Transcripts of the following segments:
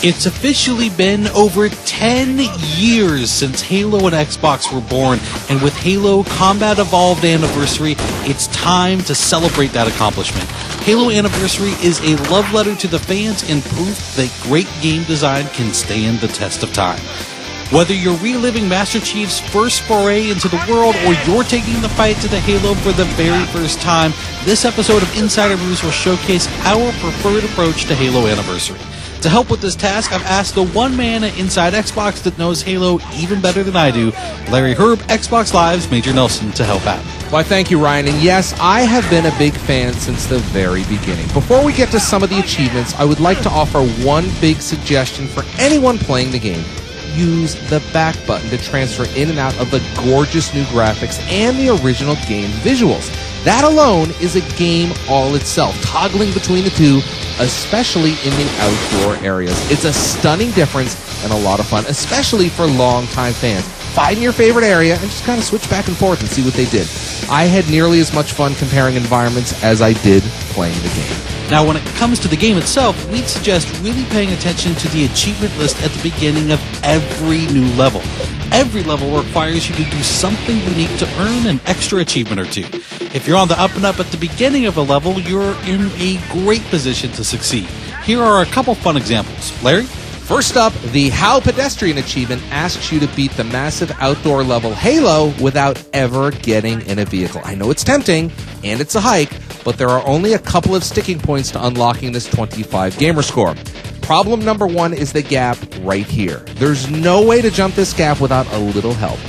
It's officially been over 10 years since Halo and Xbox were born, and with Halo Combat Evolved Anniversary, it's time to celebrate that accomplishment. Halo Anniversary is a love letter to the fans and proof that great game design can stand the test of time. Whether you're reliving Master Chief's first foray into the world or you're taking the fight to the Halo for the very first time, this episode of Insider News will showcase our preferred approach to Halo Anniversary. To help with this task, I've asked the one man at Inside Xbox that knows Halo even better than I do, Larry Herb, Xbox Live's Major Nelson, to help out. Why, thank you, Ryan. And yes, I have been a big fan since the very beginning. Before we get to some of the achievements, I would like to offer one big suggestion for anyone playing the game. Use the back button to transfer in and out of the gorgeous new graphics and the original game visuals. That alone is a game all itself, toggling between the two, especially in the outdoor areas. It's a stunning difference and a lot of fun, especially for longtime fans. Find your favorite area and just kind of switch back and forth and see what they did. I had nearly as much fun comparing environments as I did playing the game. Now, when it comes to the game itself, we'd suggest really paying attention to the achievement list at the beginning of every new level. Every level requires you to do something unique to earn an extra achievement or two. If you're on the up and up at the beginning of a level, you're in a great position to succeed. Here are a couple fun examples. Larry? First up, the How Pedestrian achievement asks you to beat the massive outdoor level Halo without ever getting in a vehicle. I know it's tempting, and it's a hike, but there are only a couple of sticking points to unlocking this 25 gamer score. Problem number one is the gap right here. There's no way to jump this gap without a little help.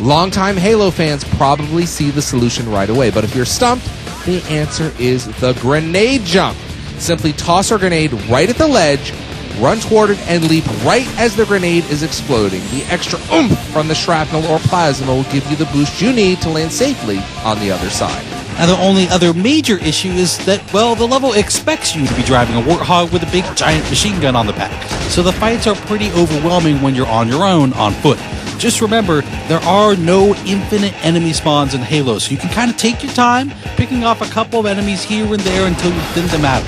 Longtime Halo fans probably see the solution right away, but if you're stumped, the answer is the grenade jump. Simply toss a grenade right at the ledge, run toward it, and leap right as the grenade is exploding. The extra oomph from the shrapnel or plasma will give you the boost you need to land safely on the other side. Now, the only other major issue is that, well, the level expects you to be driving a Warthog with a big giant machine gun on the back. So the fights are pretty overwhelming when you're on your own on foot. Just remember, there are no infinite enemy spawns in Halo, so you can kind of take your time, picking off a couple of enemies here and there until you thin them out.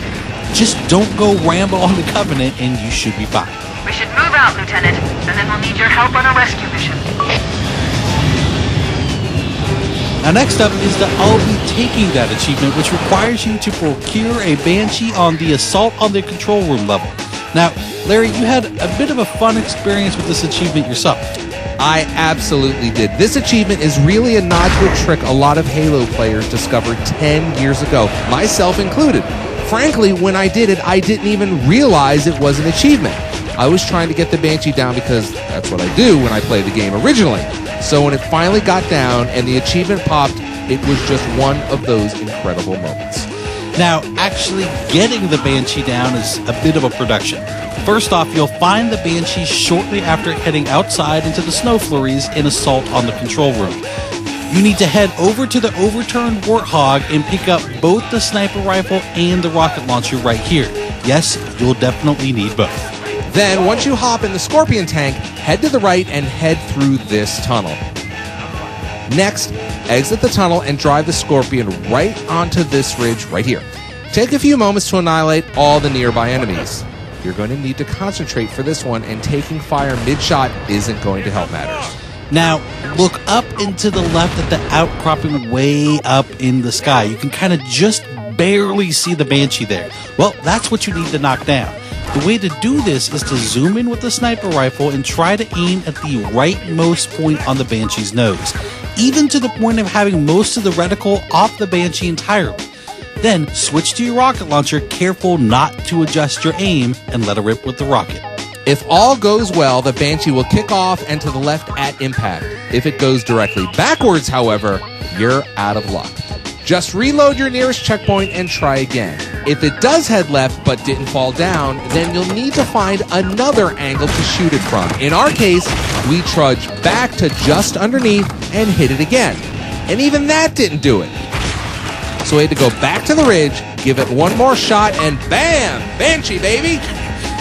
Just don't go Rambo on the Covenant and you should be fine. We should move out, Lieutenant, and then we'll need your help on a rescue mission. Now, next up is the I'll Be Taking That achievement, which requires you to procure a Banshee on the Assault on the Control Room level. Now, Larry, you had a bit of a fun experience with this achievement yourself. I absolutely did. This achievement is really a nod to a trick a lot of Halo players discovered 10 years ago, myself included. Frankly, when I did it, I didn't even realize it was an achievement. I was trying to get the Banshee down because that's what I do when I play the game originally. So when it finally got down and the achievement popped, it was just one of those incredible moments. Now, actually getting the Banshee down is a bit of a production. First off, you'll find the Banshee shortly after heading outside into the snow flurries in Assault on the Control Room. You need to head over to the overturned Warthog and pick up both the sniper rifle and the rocket launcher right here. Yes, you'll definitely need both. Then, once you hop in the Scorpion tank, head to the right and head through this tunnel. Next, exit the tunnel and drive the Scorpion right onto this ridge right here. Take a few moments to annihilate all the nearby enemies. You're going to need to concentrate for this one, and taking fire mid-shot isn't going to help matters. Now, look up and to the left at the outcropping way up in the sky. You can kind of just barely see the Banshee there. Well, that's what you need to knock down. The way to do this is to zoom in with the sniper rifle and try to aim at the rightmost point on the Banshee's nose, even to the point of having most of the reticle off the Banshee entirely. Then switch to your rocket launcher, careful not to adjust your aim, and let it rip with the rocket. If all goes well, the Banshee will kick off and to the left at impact. If it goes directly backwards, however, you're out of luck. Just reload your nearest checkpoint and try again. If it does head left but didn't fall down, then you'll need to find another angle to shoot it from. In our case, we trudge back to just underneath and hit it again. And even that didn't do it. So we had to go back to the ridge, give it one more shot, and bam! Banshee, baby!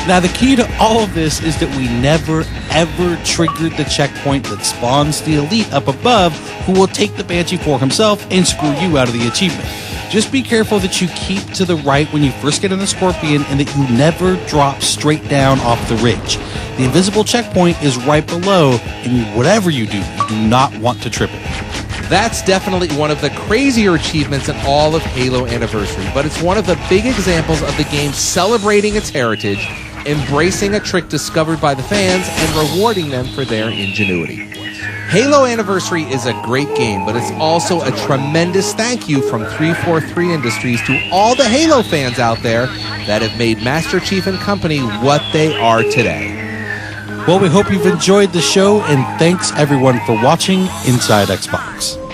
Now, the key to all of this is that we never, ever triggered the checkpoint that spawns the elite up above, who will take the Banshee for himself and screw you out of the achievement. Just be careful that you keep to the right when you first get in the Scorpion and that you never drop straight down off the ridge. The invisible checkpoint is right below, and whatever you do not want to trip it. That's definitely one of the crazier achievements in all of Halo Anniversary, but it's one of the big examples of the game celebrating its heritage, embracing a trick discovered by the fans, and rewarding them for their ingenuity. Halo Anniversary is a great game, but it's also a tremendous thank you from 343 Industries to all the Halo fans out there that have made Master Chief and company what they are today. Well, we hope you've enjoyed the show, and thanks everyone for watching Inside Xbox.